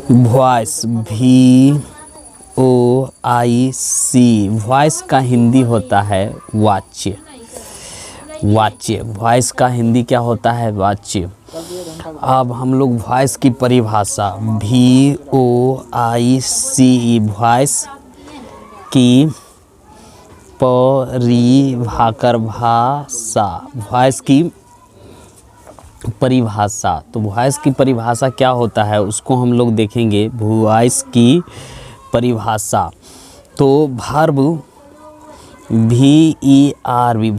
Voice VOIC। Voice का हिंदी होता है वाच्य। वाच्य वॉइस का हिंदी क्या होता है? वाच्य। अब हम लोग वॉइस की परिभाषा VOICE वॉइस की वॉइस की परिभाषा। तो वॉइस की परिभाषा क्या होता है उसको हम लोग देखेंगे। वॉइस की परिभाषा तो वर्ब VERB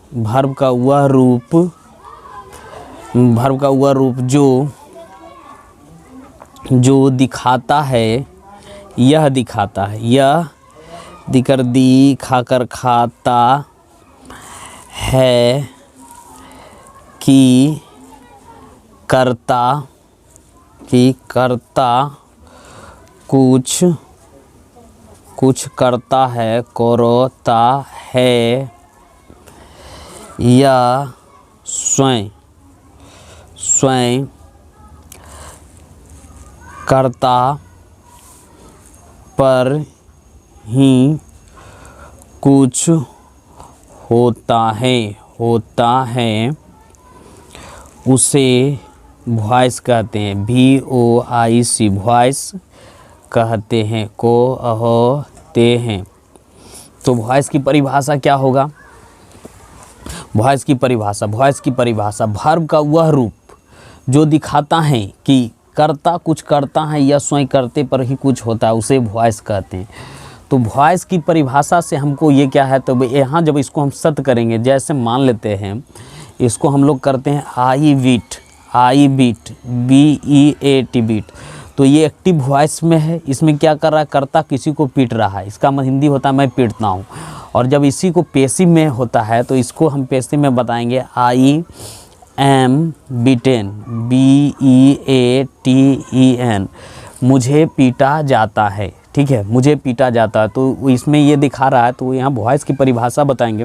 वर्ब का वह रूप जो दिखाता है, यह दिखाता है, यह दिखाकर खाता है कि कर्ता कुछ करता है, करता है, या स्वयं कर्ता पर ही कुछ होता है उसे वॉइस कहते हैं। VOIC वॉइस कहते हैं, होते हैं। तो वॉइस की परिभाषा क्या होगा? वॉइस की परिभाषा वर्ब का वह रूप जो दिखाता है कि कर्ता कुछ करता है या स्वयं करते पर ही कुछ होता है उसे वॉइस कहते हैं। तो वॉइस की परिभाषा से हमको ये क्या है, तो यहाँ जब इसको हम सत्य करेंगे, जैसे मान लेते हैं इसको हम लोग करते हैं आई बीट BEAT बीट, तो ये एक्टिव वॉइस में है। इसमें क्या कर रहा है? कर्ता किसी को पीट रहा है, इसका हिंदी होता है मैं पीटता हूँ। और जब इसी को पेसिव में होता है तो इसको हम पेसिव में बताएंगे आई एम बीटेन BEATEN, मुझे पीटा जाता है। ठीक है, मुझे पीटा जाता है, तो इसमें ये दिखा रहा है। तो यहाँ वॉइस की परिभाषा बताएंगे।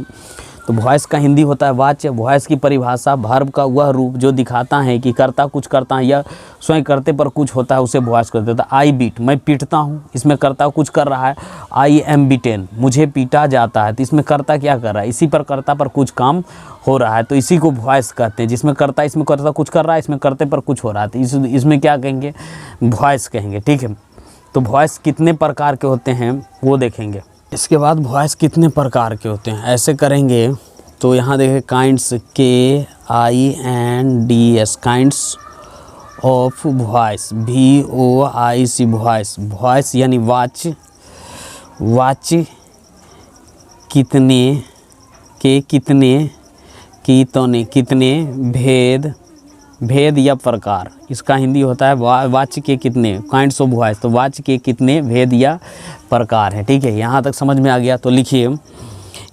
तो वॉइस का हिंदी होता है वाच्य। वॉइस की परिभाषा वर्ब का वह रूप जो दिखाता है कि कर्ता कुछ करता है या स्वयं करते पर कुछ होता है उसे वॉइस कहते हैं। तो आई बीट मैं पीटता हूँ, इसमें कर्ता कुछ कर रहा है। आई एम बीटेन मुझे पीटा जाता है, तो इसमें कर्ता क्या कर रहा है? इसी पर कर्ता पर कुछ काम हो रहा है, तो इसी को वॉइस कहते हैं। इसमें कर्ता कुछ कर रहा है, इसमें करते पर कुछ हो रहा है, तो इसमें क्या कहेंगे? वॉइस कहेंगे। ठीक है, तो वॉइस कितने प्रकार के होते हैं वो देखेंगे। इसके बाद वॉइस कितने प्रकार के होते हैं ऐसे करेंगे। तो यहाँ देखें kinds KINDS kinds of voice VOIC voice यानी वाच्य कितने भेद या प्रकार, इसका हिंदी होता है वाच्य के कितने काइंड्स ऑफ वॉइस, तो वाच्य के कितने भेद या प्रकार हैं। ठीक है, यहाँ तक समझ में आ गया। तो लिखिए,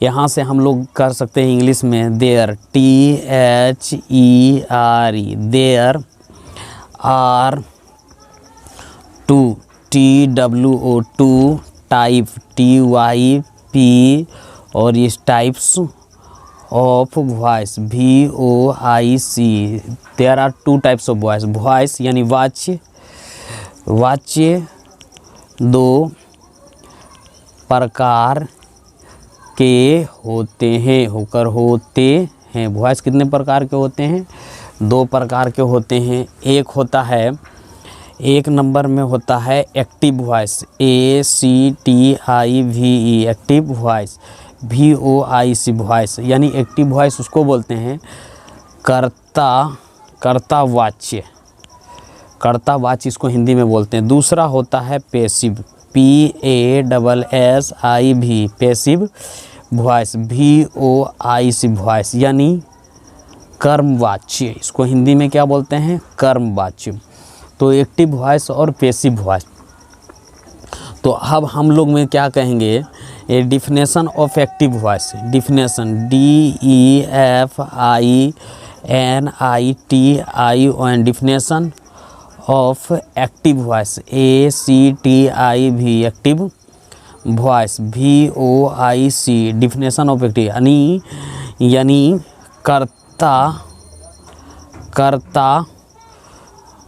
यहाँ से हम लोग कर सकते हैं इंग्लिश में there THERE there are TWO type TYP और इस types of voice VOIC there are 2 types of voice यानी वाच्य 2 प्रकार के होते हैं। वॉइस कितने प्रकार के होते हैं? 2 प्रकार के होते हैं। एक नंबर में होता है active voice ACTIVE active voice. VOIC voice यानी एक्टिव वॉइस उसको बोलते हैं कर्ता वाच्य इसको हिंदी में बोलते हैं। दूसरा होता है passive PASSIV passive voice VOIC voice यानी कर्मवाच्य, इसको हिंदी में क्या बोलते हैं? कर्मवाच्य। तो एक्टिव वॉइस और पैसिव वॉइस। तो अब हम लोग में क्या कहेंगे? A definition of active voice, definition DEFINITION definition of active voice ACTIV active voice VOIC definition of active, यानी यानी कर्ता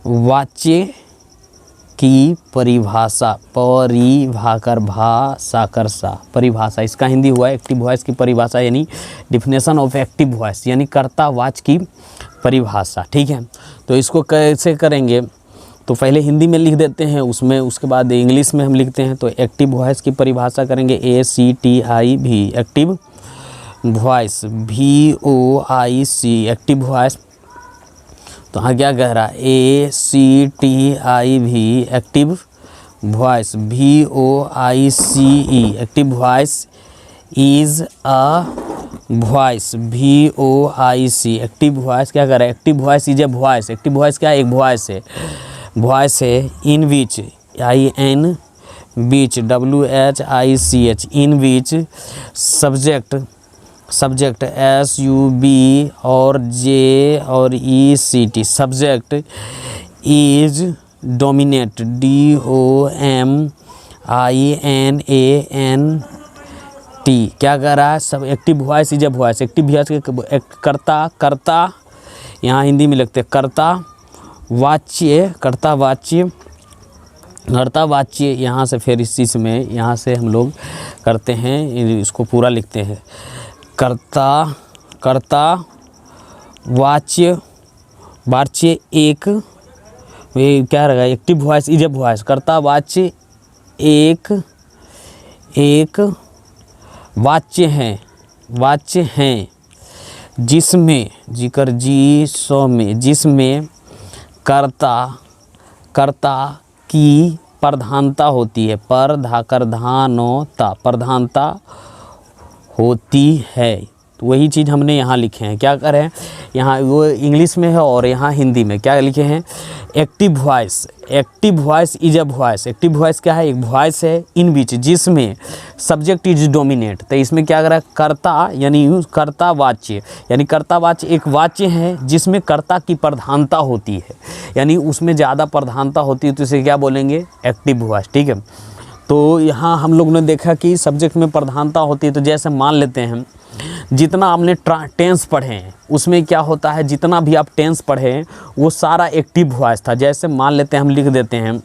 वाच्य की परिभाषा, परिभाषा, इसका हिंदी हुआ एक्टिव वॉइस की परिभाषा, यानी डिफिनेशन ऑफ एक्टिव वॉइस, यानी कर्तावाच्य की परिभाषा। ठीक है, तो इसको कैसे करेंगे, तो पहले हिंदी में लिख देते हैं, उसमें उसके बाद इंग्लिश में हम लिखते हैं। तो एक्टिव वॉइस की परिभाषा करेंगे ACTIV, active voice, VOIC, active voice. तो हाँ क्या कह रहा है, ACTIV, active voice, VOICE, active voice is a voice, VOIC, active voice क्या कर रहा है, active voice is a voice. Active voice क्या है, एक वॉइस है, इन विच, IN which, WHICH, in which subject SUB और J और ECT, subject is dominate, DOMINANT, क्या कर रहा है, सब active voice is a voice. Active voice के कर्ता यहाँ हिंदी में लिखते हैं कर्तावाच्य, यहाँ से फिर इस चीज़ में यहाँ से हम लोग करते हैं, इसको पूरा लिखते हैं, कर्तावाच्य एक, ये क्या रहेगा, active voice is a voice, कर्तावाच्य एक वाच्य हैं जिसमें जिसमें कर्ता की प्रधानता होती है, प्रधानता होती है। तो वही चीज़ हमने यहाँ लिखे हैं, क्या करें, यहाँ वो इंग्लिश में है और यहाँ हिंदी में क्या लिखे हैं, active voice is a voice. Active voice क्या है, एक वॉइस है, इन विच, जिसमें सब्जेक्ट इज डोमिनेट। तो इसमें क्या कर रहा है, कर्ता यानी कर्तावाच्य, यानी कर्तावाच्य एक वाच्य है जिसमें कर्ता की प्रधानता होती है, यानी उसमें ज़्यादा प्रधानता होती है, तो इसे क्या बोलेंगे, एक्टिव वॉइस। ठीक है, तो यहाँ हम लोग ने देखा कि सब्जेक्ट में प्रधानता होती है, तो जैसे मान लेते हैं जितना आपने टेंस पढ़े हैं उसमें क्या होता है, जितना भी आप टेंस पढ़े हैं वो सारा एक्टिव वॉइस था। जैसे मान लेते हैं, हम लिख देते हैं,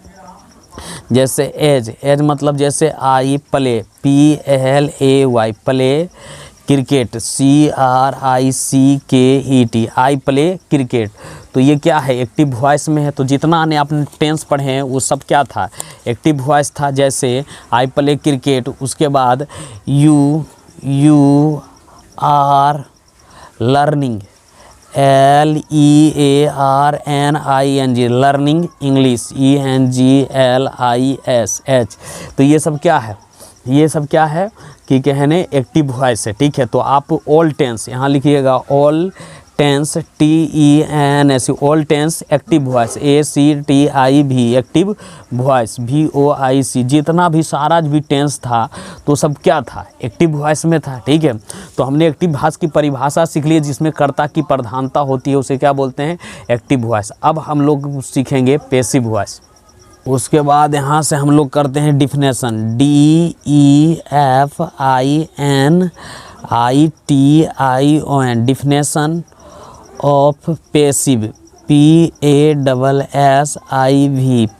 जैसे एज मतलब जैसे I play, PLAY, play cricket, CRICKET, I play cricket. तो ये क्या है, एक्टिव वॉइस में है। तो जितना ने आपने टेंस पढ़े हैं वो सब क्या था, एक्टिव वॉइस था। जैसे आई प्ले क्रिकेट, उसके बाद you are learning, LEARNING, learning English, ENGLISH। तो ये सब क्या है, कि कहने एक्टिव वॉइस है। ठीक है, तो आप ऑल टेंस यहाँ लिखिएगा, all tense, TENS, all tense active voice, ACTIV, active voice, VOIC, जितना भी सारा भी टेंस था तो सब क्या था, एक्टिव वॉइस में था। ठीक है, तो हमने एक्टिव वॉइस की परिभाषा सीख ली, जिसमें कर्ता की प्रधानता होती है, उसे क्या बोलते हैं, एक्टिव वॉइस। अब हम लोग सीखेंगे पैसिव वॉइस। उसके बाद यहाँ से हम लोग करते हैं definition, DEFINITION, definition of passive, PASSIV,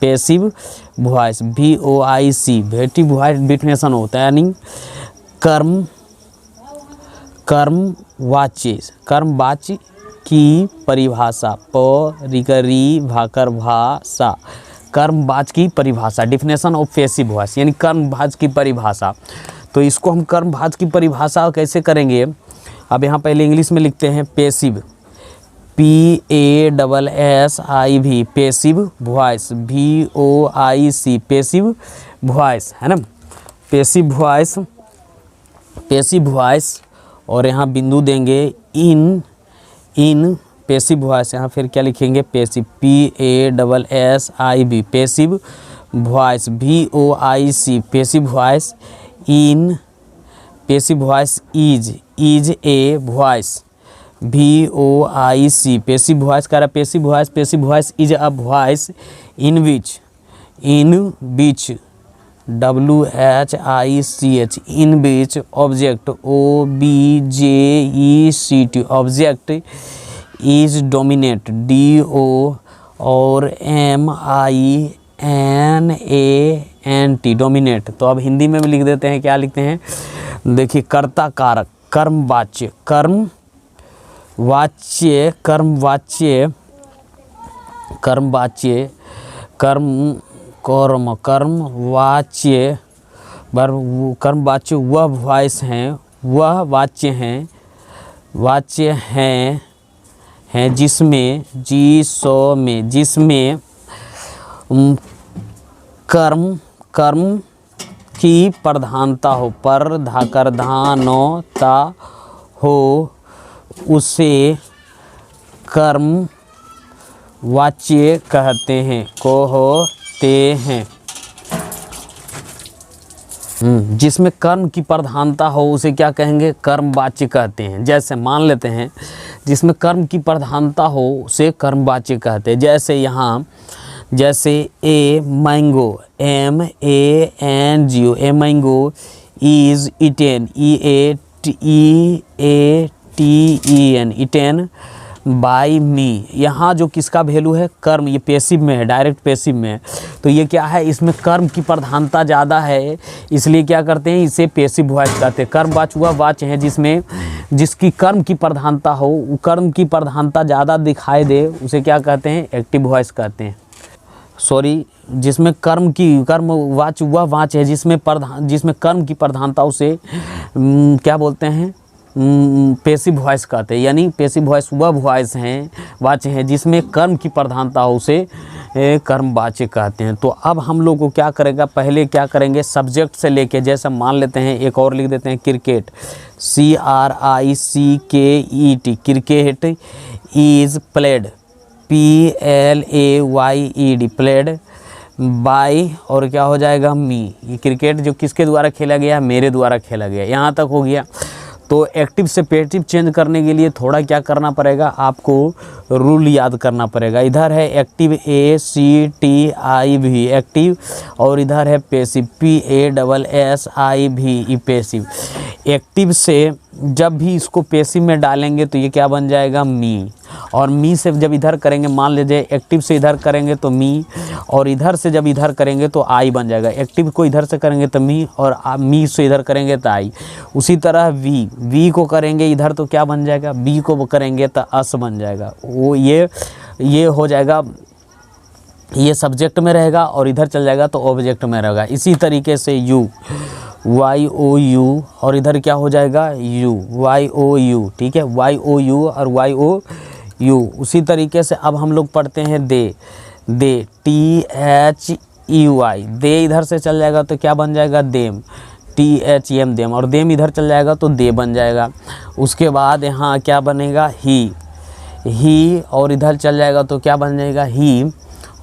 passive voice, VOIC, active voice definition होता है, यानी कर्मवाच्य की परिभाषा, परिभाषा, कर्मवाच्य की परिभाषा, डिफिनेशन ऑफ पैसिव वॉइस, यानी कर्मवाच्य की परिभाषा। तो इसको हम कर्मवाच्य की परिभाषा कैसे करेंगे, अब यहाँ पहले इंग्लिश में लिखते हैं passive, PASSIV, passive voice, VOIC, passive voice, है ना, पैसिव वॉइस। और यहाँ बिंदु देंगे इन पैसिव वॉइस, यहाँ फिर क्या लिखेंगे, passive, PASSIV, passive voice, VOIC, passive voice, in passive voice is a voice, VOIC, passive voice का passive voice is a voice in which WHICH in which object OBJECT object is dominate DO और MINANT dominate. तो अब हिंदी में भी लिख देते हैं, क्या लिखते हैं, देखिए कर्ता कारक कर्मवाच्य कर्मवाच्य कर्मवाच्य कर्मवाच्य कर्मवाच्य कर्मवाच्य वह वॉइस हैं, वह वाच्य हैं जिसमें जिसमें कर्म की प्रधानता हो उसे कर्म वाच्य कहते हैं जिसमें कर्म की प्रधानता हो उसे क्या कहेंगे, कर्मवाच्य कहते हैं। जैसे मान लेते हैं जिसमें कर्म की प्रधानता हो उसे कर्मवाच्य कहते हैं। जैसे यहाँ a mango MANGO a mango is eaten EATEN eaten by me. यहाँ जो किसका वैल्यू है, कर्म, ये पैसिव में है, डायरेक्ट पैसिव में है। तो ये क्या है, इसमें कर्म की प्रधानता ज़्यादा है, इसलिए क्या करते हैं, इसे पैसिव वॉइस कहते हैं। कर्मवाच्य वह वाच्य है जिसकी कर्म की प्रधानता हो, कर्म की प्रधानता ज़्यादा दिखाई दे, उसे क्या कहते हैं, एक्टिव वॉइस कहते हैं। सॉरी, जिसमें कर्मवाच्य वह वाच्य है जिसमें कर्म की प्रधानता, उसे क्या बोलते हैं, पैसिव वॉइस कहते हैं। यानी पैसिव वॉइस वह वॉइस हैं, वाच्य हैं जिसमें कर्म की प्रधानता हो, उसे कर्मवाच्य कहते हैं। तो अब हम लोग को क्या करेगा, पहले क्या करेंगे, सब्जेक्ट से लेके, जैसे मान लेते हैं एक और लिख देते हैं, cricket CRICKET cricket is played PLAYED played by, और क्या हो जाएगा, मी। ये क्रिकेट जो किसके द्वारा खेला गया, मेरे द्वारा खेला गया। यहाँ तक हो गया। तो एक्टिव से पैसिव चेंज करने के लिए थोड़ा क्या करना पड़ेगा, आपको रूल याद करना पड़ेगा। इधर है एक्टिव ACTIV एक्टिव, और इधर है पैसिव PASSIV पैसिव। एक्टिव से जब भी इसको पैसिव में डालेंगे तो ये क्या बन जाएगा, मी। और मी से जब इधर करेंगे, मान लीजिए एक्टिव से इधर करेंगे तो मी, और इधर से जब इधर करेंगे तो आई बन जाएगा। एक्टिव को इधर से करेंगे तो मी, और मी से इधर करेंगे तो आई। उसी तरह वी को करेंगे इधर तो क्या बन जाएगा, बी को करेंगे तो अस बन जाएगा। वो ये हो जाएगा, ये सब्जेक्ट में रहेगा, और इधर चल जाएगा तो ऑब्जेक्ट में रहेगा। इसी तरीके से यू YOU, और इधर क्या हो जाएगा, यू YOU, ठीक है, YOU और YOU। उसी तरीके से अब हम लोग पढ़ते हैं दे THEY, दे इधर से चल जाएगा तो क्या बन जाएगा, देम THEM देम, और देम इधर चल जाएगा तो दे बन जाएगा। उसके बाद यहाँ क्या बनेगा, ही, और इधर चल जाएगा तो क्या बन जाएगा, ही,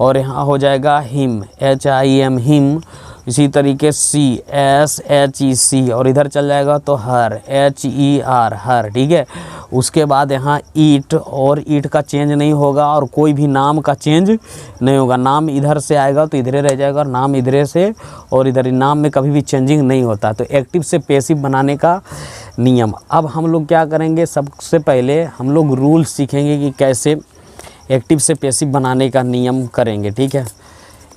और यहाँ हो जाएगा हिम HIM हिम। इसी तरीके SHEC, और इधर चल जाएगा तो हर HER हर, ठीक है। उसके बाद यहाँ ईट, और ईट का चेंज नहीं होगा, और कोई भी नाम का चेंज नहीं होगा। नाम इधर से आएगा तो इधरे रह जाएगा, और नाम इधरे से, और इधर नाम में कभी भी चेंजिंग नहीं होता। तो एक्टिव से पैसिव बनाने का नियम। अब हम लोग क्या करेंगे, सबसे पहले हम लोग रूल सीखेंगे कि कैसे एक्टिव से पैसिव बनाने का नियम करेंगे, ठीक है।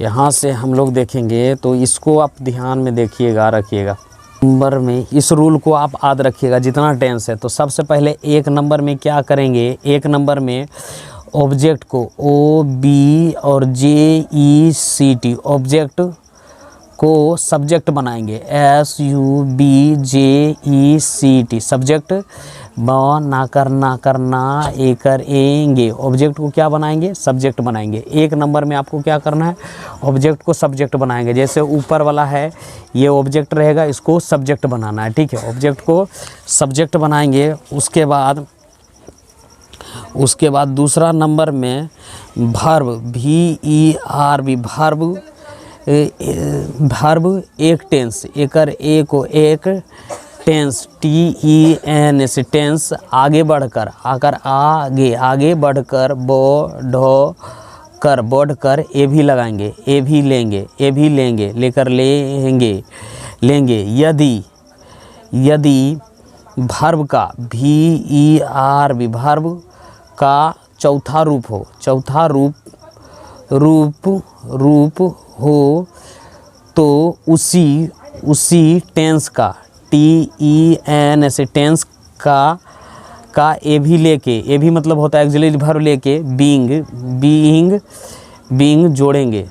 यहाँ से हम लोग देखेंगे, तो इसको आप ध्यान में देखिएगा, रखिएगा। नंबर में इस रूल को आप याद रखिएगा जितना टेंस है। तो सबसे पहले एक नंबर में क्या करेंगे, एक नंबर में ऑब्जेक्ट को OB और JECT ऑब्जेक्ट को सब्जेक्ट बनाएंगे, SUBJECT सब्जेक्ट ना करना करेंगे। ऑब्जेक्ट को क्या बनाएंगे, सब्जेक्ट बनाएंगे। एक नंबर में आपको क्या करना है, ऑब्जेक्ट को सब्जेक्ट बनाएंगे। जैसे ऊपर वाला है ये ऑब्जेक्ट रहेगा, इसको सब्जेक्ट बनाना है, ठीक है। ऑब्जेक्ट को सब्जेक्ट बनाएंगे। उसके बाद दूसरा नंबर में वर्ब वर्ब एक टेंस, एक टेंस TENS टेंस आगे बढ़कर बढ़कर कर बढ़ कर ए भी लगाएंगे, ए भी लेंगे, ए भी लेंगे, लेकर लेंगे लेंगे। यदि वर्ब का VERB वर्ब का चौथा रूप हो, चौथा रूप हो तो उसी टेंस का TENS टेंस का ए भी लेके, ए भी मतलब होता है ऑक्सिलरी वर्ब लेके बीइंग जोड़ेंगे,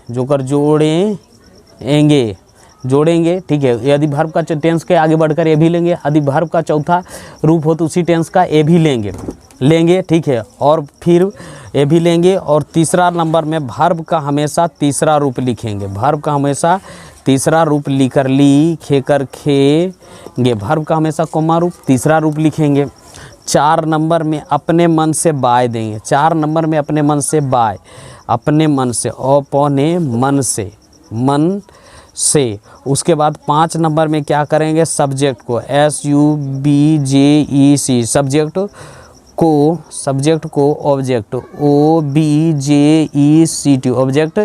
जोड़ेंगे, ठीक है। यदि वर्ब का टेंस के आगे बढ़कर ए भी लेंगे, यदि वर्ब का चौथा रूप हो तो उसी टेंस का ए भी लेंगे, ठीक है। और फिर ए भी लेंगे, और तीसरा नंबर में वर्ब का हमेशा तीसरा रूप लिखेंगे, वर्ब का हमेशा तीसरा रूप लिखेंगे, वर्ब का हमेशा कोमा रूप तीसरा रूप लिखेंगे। 4 नंबर में अपने मन से बाय देंगे, 4 नंबर में अपने मन से बाय, अपने मन से। उसके बाद 5 नंबर में क्या करेंगे, सब्जेक्ट को SUBJEC सब्जेक्ट को ऑब्जेक्ट OBJECT ऑब्जेक्ट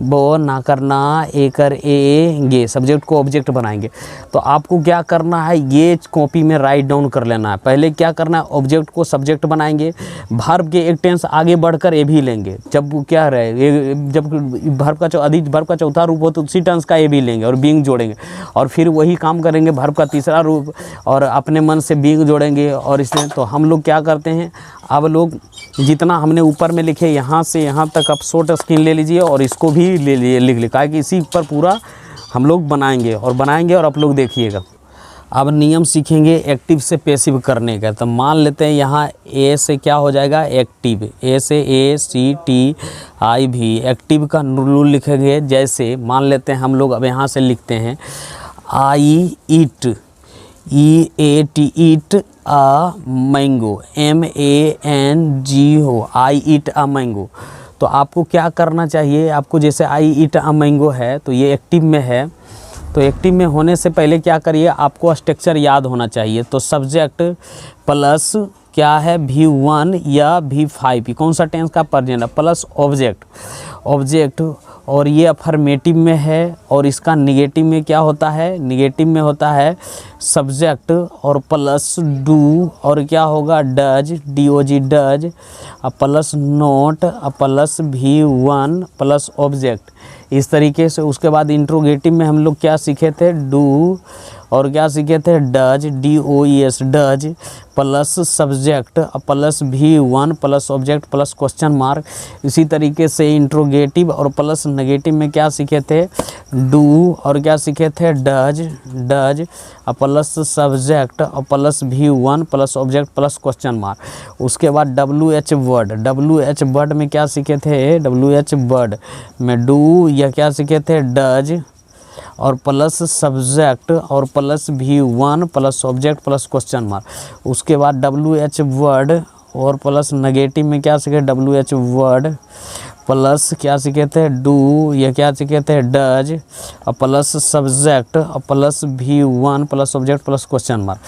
वो ना करना ए करेंगे, सब्जेक्ट को ऑब्जेक्ट बनाएंगे। तो आपको क्या करना है, ये कॉपी में राइट डाउन कर लेना है। पहले क्या करना है, ऑब्जेक्ट को सब्जेक्ट बनाएंगे, वर्ब के एक टेंस आगे बढ़कर ए भी लेंगे। जब क्या रहे, जब वर्ब का चौथा रूप हो तो उसी टेंस का ए भी लेंगे और बीइंग जोड़ेंगे, और फिर वही काम करेंगे वर्ब का तीसरा रूप और अपने मन से बीइंग जोड़ेंगे। और इसमें तो हम लोग क्या करते हैं, अब लोग जितना हमने ऊपर में लिखे यहाँ से यहाँ तक आप शॉर्ट स्क्रीन ले लीजिए और इसको भी ले लिए लिख ली, कि इसी पर पूरा हम लोग बनाएंगे और आप लोग देखिएगा। अब नियम सीखेंगे एक्टिव से पैसिव करने का। तो मान लेते हैं यहाँ ए से क्या हो जाएगा, एक्टिव, ए से ACTIV एक्टिव का रूल लिखेंगे। जैसे मान लेते हैं हम लोग अब यहाँ से लिखते हैं आई ईट EAT a mango MANGO I eat a mango. तो आपको क्या करना चाहिए, आपको जैसे आई ईट अ मैंगो है तो ये एक्टिव में है, तो एक्टिव में होने से पहले क्या करिए, आपको स्ट्रक्चर याद होना चाहिए। तो सब्जेक्ट प्लस क्या है V1 या V5 कौन सा टेंस का प्रेजेंट है, प्लस ऑब्जेक्ट और ये अफर्मेटिव में है। और इसका निगेटिव में क्या होता है, निगेटिव में होता है सब्जेक्ट और प्लस डू और क्या होगा does DOG does plus note plus V1 plus object, इस तरीके से। उसके बाद इंट्रोगेटिव में हम लोग क्या सीखे थे, डू और क्या सीखे थे does DOES does plus subject plus V1 plus object plus question mark. इसी तरीके से इंट्रोगेटिव और प्लस नेगेटिव में क्या सीखे थे, डू और क्या सीखे थे does plus subject plus V1 plus object plus question mark. उसके बाद WH वर्ड में क्या सीखे थे, WH वर्ड में डू या क्या सीखे थे डज और प्लस सब्जेक्ट और plus V1 plus object plus question mark. उसके बाद WH वर्ड और प्लस नेगेटिव में क्या सीखे, WH वर्ड प्लस क्या सीखे थे डू या क्या सीखे थे डज और प्लस सब्जेक्ट और plus V1 plus object plus question mark.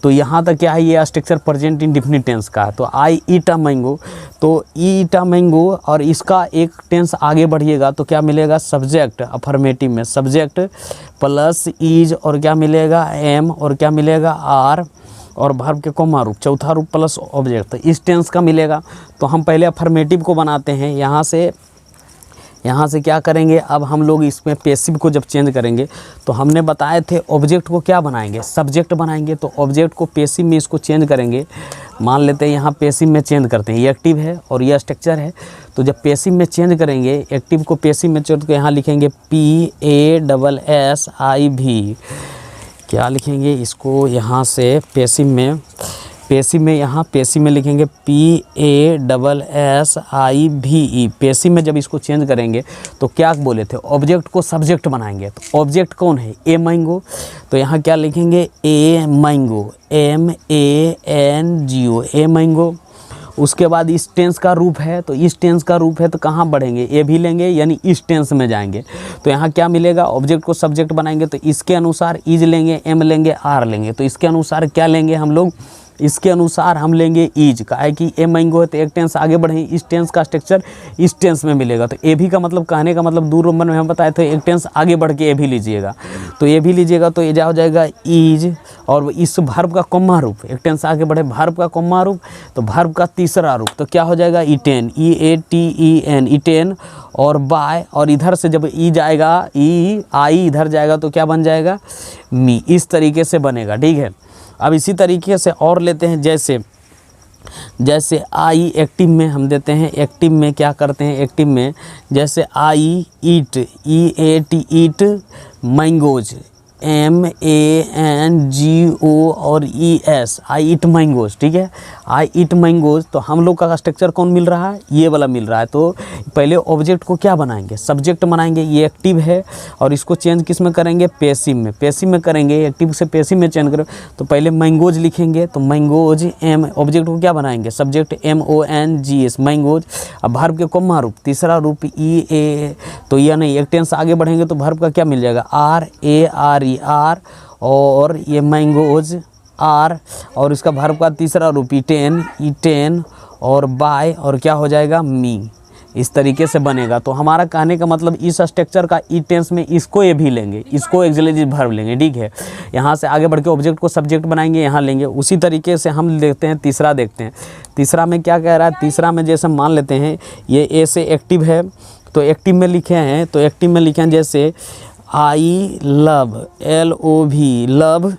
तो यहाँ तक क्या है, ये स्ट्रक्चर प्रेजेंट इंडेफिनिट टेंस का है। तो आई ईट अ मैंगो, तो ईट अ मैंगो और इसका एक टेंस आगे बढ़िएगा तो क्या मिलेगा, सब्जेक्ट अफर्मेटिव में सब्जेक्ट प्लस इज और क्या मिलेगा एम और क्या मिलेगा आर और वर्ब के कोमा रूप चौथा रूप प्लस ऑब्जेक्ट, तो इस टेंस का मिलेगा। तो हम पहले अफर्मेटिव को बनाते हैं, यहाँ से क्या करेंगे, अब हम लोग इसमें पैसिव को जब चेंज करेंगे तो हमने बताए थे ऑब्जेक्ट को क्या बनाएंगे, सब्जेक्ट बनाएंगे। तो ऑब्जेक्ट को पैसिव में इसको चेंज करेंगे। मान लेते हैं यहाँ पैसिव में चेंज करते हैं, ये एक्टिव है और ये स्ट्रक्चर है। तो जब पैसिव में चेंज करेंगे, एक्टिव को पैसिव में चेंज करके यहाँ लिखेंगे PASSIV, क्या लिखेंगे इसको, यहाँ से पैसिव में यहाँ पैसिव में लिखेंगे PASSIVE। पैसिव में जब इसको चेंज करेंगे तो क्या बोले थे, ऑब्जेक्ट को सब्जेक्ट बनाएंगे। तो ऑब्जेक्ट कौन है, ए मैंगो, तो यहाँ क्या लिखेंगे ए मैंगो MANGO ए मैंगो। उसके बाद इस टेंस का रूप है, तो इस टेंस का रूप है तो कहाँ बढ़ेंगे, ए भी लेंगे यानी इस टेंस में जाएंगे। तो यहाँ क्या मिलेगा, ऑब्जेक्ट को सब्जेक्ट बनाएंगे तो इसके अनुसार इज लेंगे, एम लेंगे, आर लेंगे। तो इसके अनुसार क्या लेंगे हम लोग, इसके अनुसार हम लेंगे ईज का है कि ए मैंगो है तो एक टेंस आगे बढ़े, इस टेंस का स्ट्रक्चर इस टेंस में मिलेगा। तो ए भी का मतलब कहने का मतलब 2 रोमन में हम बताए थे एक टेंस आगे बढ़ के ए भी लीजिएगा, तो ए भी लीजिएगा तो ये हो जाएगा ईज, और इस वर्ब का कॉमा रूप, एक टेंस आगे बढ़े वर्ब का कॉमा रूप, तो वर्ब का तीसरा रूप तो क्या हो जाएगा ईटेन, EATEN ईटेन, और बाय, और इधर से जब ई जाएगा ई आई इधर जाएगा तो क्या बन जाएगा मी, इस तरीके से बनेगा। ठीक है, अब इसी तरीके से और लेते हैं, जैसे आई एक्टिव में हम देते हैं, एक्टिव में क्या करते हैं, एक्टिव में जैसे आई ईट, EAT ईट, मैंगोज MANGO और ES, आई ईट मैंगोज। ठीक है, आई ईट मैंगोज, तो हम लोग का स्ट्रक्चर कौन मिल रहा है, ये वाला मिल रहा है। तो पहले ऑब्जेक्ट को क्या बनाएंगे, सब्जेक्ट बनाएंगे, ये एक्टिव है और इसको चेंज किस में करेंगे, पैसिव में, पैसिव में करेंगे, एक्टिव से पैसिव में चेंज करें। तो पहले मैंगोज लिखेंगे, तो मैंगोज एम, ऑब्जेक्ट को क्या बनाएंगे, सब्जेक्ट MONGS मैंगोज। अब वर्ब के कॉमा रूप, तीसरा रूप EA, तो यह नहीं, एक टेंस आगे बढ़ेंगे तो वर्ब का क्या मिल जाएगा RARE आर, और ये मैंगोज आर, और इसका वर्ब का तीसरा रूप ईटेन और बाय, और क्या हो जाएगा मी, इस तरीके से बनेगा। तो हमारा कहने का मतलब इस स्ट्रक्चर का ई टेंस में इसको ये भी लेंगे, इसको एक्सिलरी वर्ब लेंगे। ठीक है, यहाँ से आगे बढ़ के ऑब्जेक्ट को सब्जेक्ट बनाएंगे, यहाँ लेंगे। उसी तरीके से हम देखते हैं तीसरा, देखते हैं तीसरा में क्या कह रहा है। तीसरा में जैसे मान लेते हैं ये ए से एक्टिव है, तो एक्टिव में लिखे हैं, तो एक्टिव में लिखे हैं जैसे I love, LOV love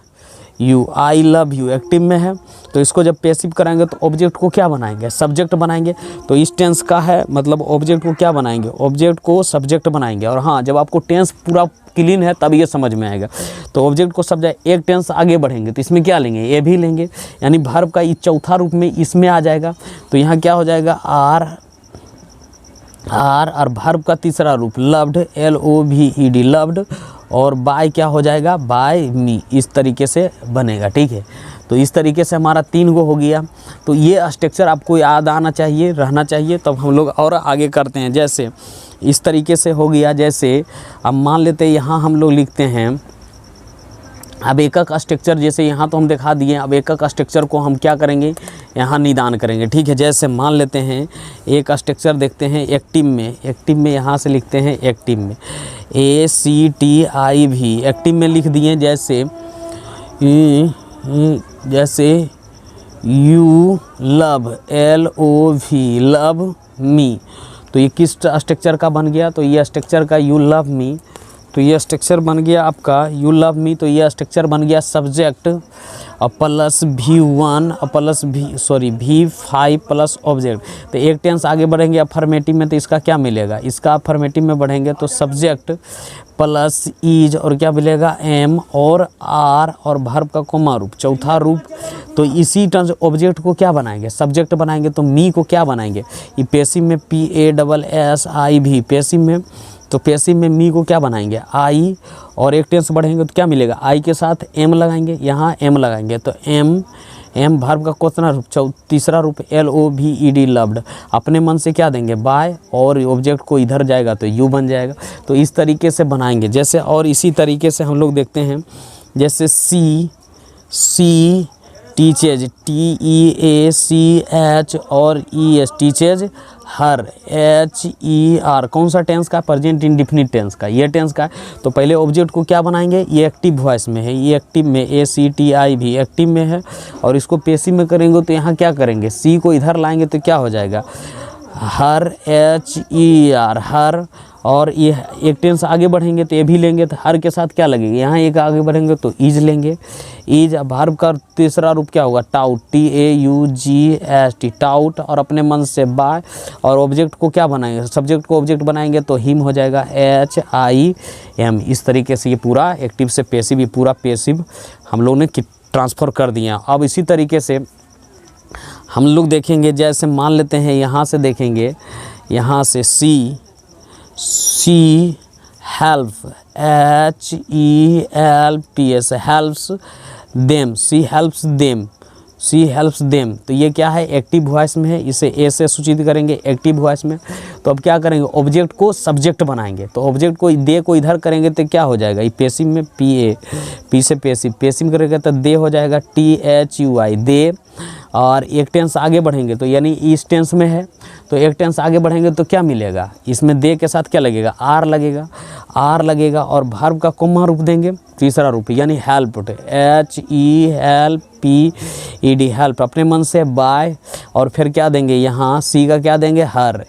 you, I love you active में है। तो इसको जब पैसिव कराएंगे तो ऑब्जेक्ट को क्या बनाएंगे, सब्जेक्ट बनाएंगे। तो इस टेंस का है मतलब ऑब्जेक्ट को क्या बनाएंगे, ऑब्जेक्ट को सब्जेक्ट बनाएंगे। और हाँ, जब आपको टेंस पूरा क्लीन है तब ये समझ में आएगा। तो ऑब्जेक्ट को सब्जेक्ट, एक टेंस आगे बढ़ेंगे तो इसमें क्या लेंगे, ए भी लेंगे, यानी वर्ब का इस चौथा रूप में इसमें आ जाएगा। तो यहाँ क्या हो जाएगा आर, और वर्ब का तीसरा रूप लव्ड, LOVED लव्ड, और बाय क्या हो जाएगा बाय मी, इस तरीके से बनेगा। ठीक है, तो इस तरीके से हमारा 3 गो हो गया। तो ये स्ट्रक्चर आपको याद आना चाहिए, रहना चाहिए, तब हम लोग और आगे करते हैं। जैसे इस तरीके से हो गया, जैसे अब मान लेते हैं यहाँ हम लोग लिखते हैं, अब एकक स्ट्रक्चर, जैसे यहाँ तो हम दिखा दिए, अब एकक स्ट्रक्चर को हम क्या करेंगे, यहाँ निदान करेंगे। ठीक है, जैसे मान लेते हैं एक स्ट्रक्चर देखते हैं एक्टिव में, एक्टिव में यहाँ से लिखते हैं एक्टिव में ACTIV, एक्टिव में लिख दिए, जैसे you love, LOV love me. तो ये किस स्ट्रक्चर का बन गया, तो ये स्ट्रक्चर का यू लव मी, तो ये स्ट्रक्चर बन गया आपका यू लव मी। तो ये स्ट्रक्चर बन गया subject plus V1 plus V5 plus object. तो एक टेंस आगे बढ़ेंगे अफर्मेटिव में, तो इसका क्या मिलेगा, इसका अफर्मेटिव में बढ़ेंगे तो सब्जेक्ट प्लस ईज, और क्या मिलेगा M और R, और वर्ब का कॉमा रूप, चौथा रूप। तो इसी टर्म्स ऑब्जेक्ट को क्या बनाएंगे, सब्जेक्ट बनाएंगे। तो मी को क्या बनाएंगे, ये पैसिव में PASSIV पैसिव में, तो पैसिव में मी को क्या बनाएंगे आई, और एक टेंस बढ़ेंगे तो क्या मिलेगा आई के साथ M लगाएंगे, यहाँ M लगाएंगे तो M वर्ब का कितना रूप, तीसरा रूप LOVED लव्ड। अपने मन से क्या देंगे बाय, और ऑब्जेक्ट को इधर जाएगा तो यू बन जाएगा। तो इस तरीके से बनाएंगे। जैसे और इसी तरीके से हम लोग देखते हैं, जैसे सी टीचेज, TEACH और ES टीचेज हर, HER, कौन सा टेंस का, प्रेजेंट इंडेफिनिट टेंस का, ये टेंस का। तो पहले ऑब्जेक्ट को क्या बनाएंगे, ये एक्टिव वॉइस में है, ये एक्टिव में ACTIV एक्टिव में है, और इसको पैसिव में करेंगे तो यहाँ क्या करेंगे, सी को इधर लाएंगे तो क्या हो जाएगा हर, HER हर, और ये एक टेंस आगे बढ़ेंगे तो ये भी लेंगे, तो हर के साथ क्या लगेगा, यहाँ एक आगे बढ़ेंगे तो ईज लेंगे, ईज। अब वर्ब का तीसरा रूप क्या होगा टाउट, TAUGST टाउट, और अपने मन से बाय, और ऑब्जेक्ट को क्या बनाएंगे, सब्जेक्ट को ऑब्जेक्ट बनाएंगे तो हिम हो जाएगा HIM। इस तरीके से ये पूरा एक्टिव से पैसिव, ये पूरा पैसिव हम लोग ने ट्रांसफ़र कर दिया। अब इसी तरीके से हम लोग देखेंगे, जैसे मान लेते हैं यहाँ से देखेंगे, यहाँ से she help, HELPS helps them, she helps them, she helps them, तो ये क्या है, एक्टिव वॉइस में है, इसे ए से सूचित करेंगे एक्टिव वॉइस में। तो अब क्या करेंगे, ऑब्जेक्ट को सब्जेक्ट बनाएंगे, तो ऑब्जेक्ट को दे को इधर करेंगे तो क्या हो जाएगा, ये पेसिव में पी से पेसिव करेंगे तो दे हो जाएगा THUI दे। और एक टेंस आगे बढ़ेंगे तो यानी इस टेंस में है, तो एक टेंस आगे बढ़ेंगे तो क्या मिलेगा, इसमें दे के साथ क्या लगेगा, आर लगेगा और वर्ब का कॉमा रूप देंगे, तीसरा रूप यानी हेल्प्ड, HELPED हेल्प, अपने मन से बाय, और फिर क्या देंगे यहाँ सी का क्या देंगे, हर,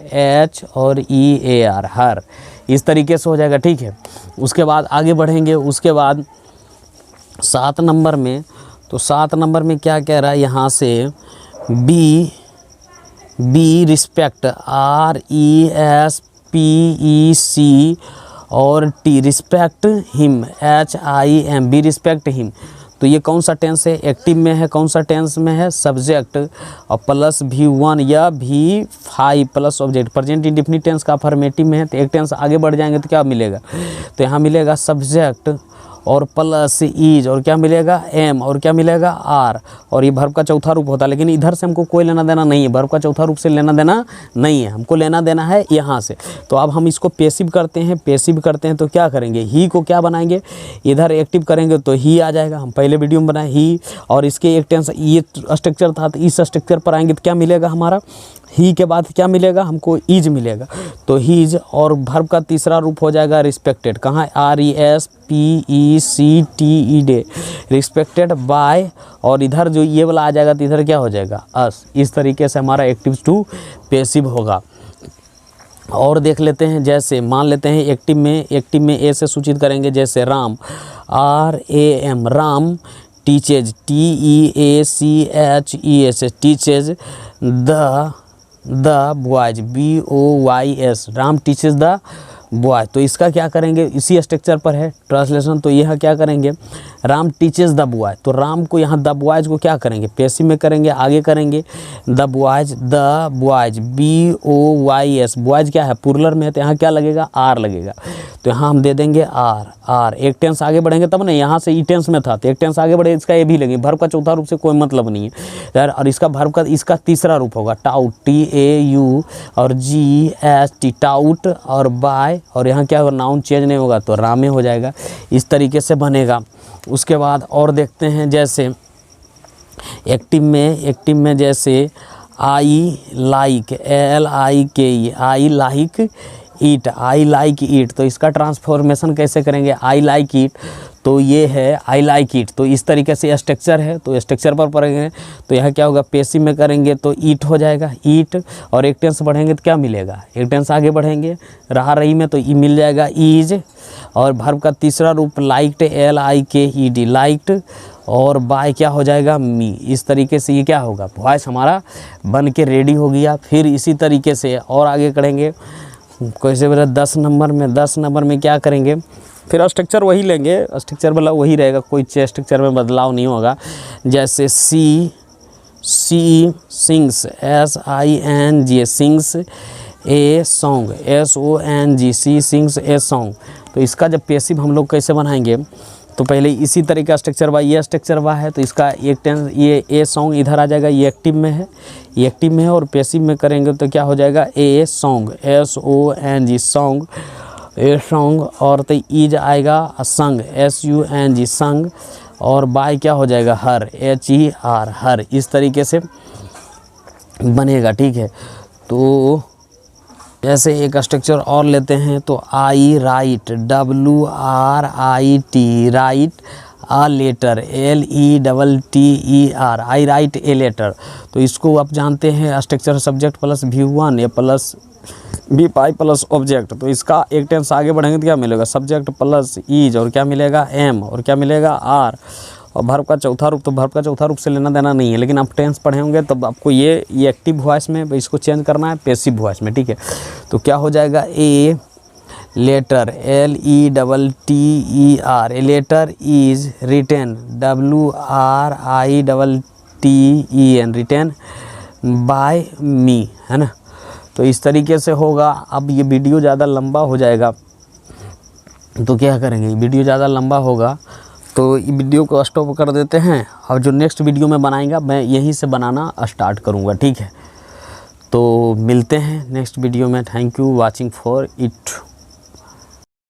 H और EAR हर, इस तरीके से हो जाएगा। ठीक है, उसके बाद आगे बढ़ेंगे, उसके बाद 7 नंबर में, तो 7 नंबर में क्या कह रहा है यहाँ से, बी रिस्पेक्ट, RESPEC और T respect him, HIM, be respect him. तो ये कौन सा टेंस है, एक्टिव में है, कौन सा टेंस में है, सब्जेक्ट और प्लस V1 या V5 plus object, present indefinite tense का अफर्मेटिव में है। तो एक टेंस आगे बढ़ जाएंगे तो क्या मिलेगा, तो यहाँ मिलेगा सब्जेक्ट और प्लस इज और क्या मिलेगा, एम और क्या मिलेगा, आर, और ये वर्ब का चौथा रूप होता है। लेकिन इधर से हमको कोई लेना देना नहीं है, वर्ब का चौथा रूप से लेना देना नहीं है, हमको लेना देना है यहाँ से। तो अब हम इसको पेसिव करते हैं, तो क्या करेंगे, ही को क्या बनाएंगे, इधर एक्टिव करेंगे तो ही आ जाएगा, हम पहले वीडियो में बनाए ही, और इसके एक टेंस ये स्ट्रक्चर था, तो इस स्ट्रक्चर पर आएंगे तो क्या मिलेगा हमारा, ही के बाद क्या मिलेगा हमको, इज मिलेगा। तो हीज और वर्ब का तीसरा रूप हो जाएगा रिस्पेक्टेड, कहाँ, RESPECTED रिस्पेक्टेड बाय, और इधर जो ये वाला आ जाएगा तो इधर क्या हो जाएगा, अस। इस तरीके से हमारा एक्टिव टू पेसिव होगा। और देख लेते हैं, जैसे मान लेते हैं एक्टिव में ए से सूचित करेंगे, जैसे Ram, RAM Ram, teaches, TEACHES teaches the boys, BOYS Ram teaches the boy. तो इसका क्या करेंगे, इसी स्ट्रक्चर पर है ट्रांसलेशन, तो यह क्या करेंगे, राम टीचेज द बॉय, तो राम को यहाँ द बॉयज को क्या करेंगे, पेसिव में करेंगे, आगे करेंगे द बॉयज BOYS, बॉयज क्या है पुरलर में है, तो यहाँ क्या लगेगा, आर लगेगा। तो यहाँ हम दे देंगे आर, एक टेंस आगे बढ़ेंगे तब नहीं, यहाँ से ई टेंस में था तो एक टेंस आगे बढ़े, इसका ये भी लगेगा, वर्ब का चौथा रूप से कोई मतलब नहीं है यार। और इसका वर्ब का इसका तीसरा रूप होगा टाउट, TAU और GST टाउट, और बाय, और यहाँ क्या होगा, नाउन चेंज नहीं होगा तो रामे हो जाएगा, इस तरीके से बनेगा। उसके बाद और देखते हैं, जैसे एक्टिव में जैसे I like, LIKE I like eat, तो इसका ट्रांसफॉर्मेशन कैसे करेंगे, आई लाइक ईट, तो ये है आई लाइक ईट, तो इस तरीके से स्ट्रक्चर है, तो स्ट्रक्चर पर पढ़ेंगे तो यहाँ क्या होगा, पेसिव में करेंगे तो ईट हो जाएगा, ईट, और एक टेंस बढ़ेंगे तो क्या मिलेगा, एक टेंस आगे बढ़ेंगे रही में तो ई मिल जाएगा ईज, और वर्ब का तीसरा रूप लाइक्ड, LIKED लाइक्ड, और बाय क्या हो जाएगा, मी। इस तरीके से ये क्या होगा, वॉइस हमारा बन के रेडी हो गया। फिर इसी तरीके से और आगे करेंगे, कैसे बोला, 10 नंबर में क्या करेंगे, फिर स्ट्रक्चर वही लेंगे, स्ट्रक्चर वाला वही रहेगा, कोई स्ट्रक्चर में बदलाव नहीं होगा। जैसे she sings, SING sings a song, SONG she sings a song. तो इसका जब पेसिव हम लोग कैसे बनाएंगे, तो पहले इसी तरह का स्ट्रक्चर वाई, ये स्ट्रक्चर वाई है, तो इसका एक टेंस ये ए सॉन्ग इधर आ जाएगा, ये एक्टिव में है, और पेसिव में करेंगे तो क्या हो जाएगा, ए song, SONG song, a song, और तो ईज आएगा संग, SUNG संग, और बाय क्या हो जाएगा, हर, HER हर। इस तरीके से बनेगा। ठीक है, तो जैसे एक स्ट्रक्चर और लेते हैं, तो I write, WRIT write a letter, LETTER I write a letter. तो इसको आप जानते हैं स्ट्रक्चर सब्जेक्ट प्लस V1 या प्लस V5 प्लस ऑब्जेक्ट। तो इसका एक टेंस आगे बढ़ेंगे तो क्या मिलेगा, सब्जेक्ट प्लस इज, और क्या मिलेगा, एम, और क्या मिलेगा, आर, और वर्ब का चौथा रूप, तो वर्ब का चौथा रूप से लेना देना नहीं है, लेकिन आप टेंस पढ़े होंगे तब आपको ये एक्टिव वॉइस में इसको चेंज करना है पेसिव वॉइस में। ठीक है, तो क्या हो जाएगा, a letter, LETTER a letter is written, WRITTEN written by me, है ना। तो इस तरीके से होगा। अब ये वीडियो ज़्यादा लंबा हो जाएगा तो क्या करेंगे, वीडियो ज़्यादा लंबा होगा तो ये वीडियो को स्टॉप कर देते हैं और जो नेक्स्ट वीडियो में बनाएगा मैं यहीं से बनाना स्टार्ट करूँगा, ठीक है। तो मिलते हैं नेक्स्ट वीडियो में। Thank you watching for it.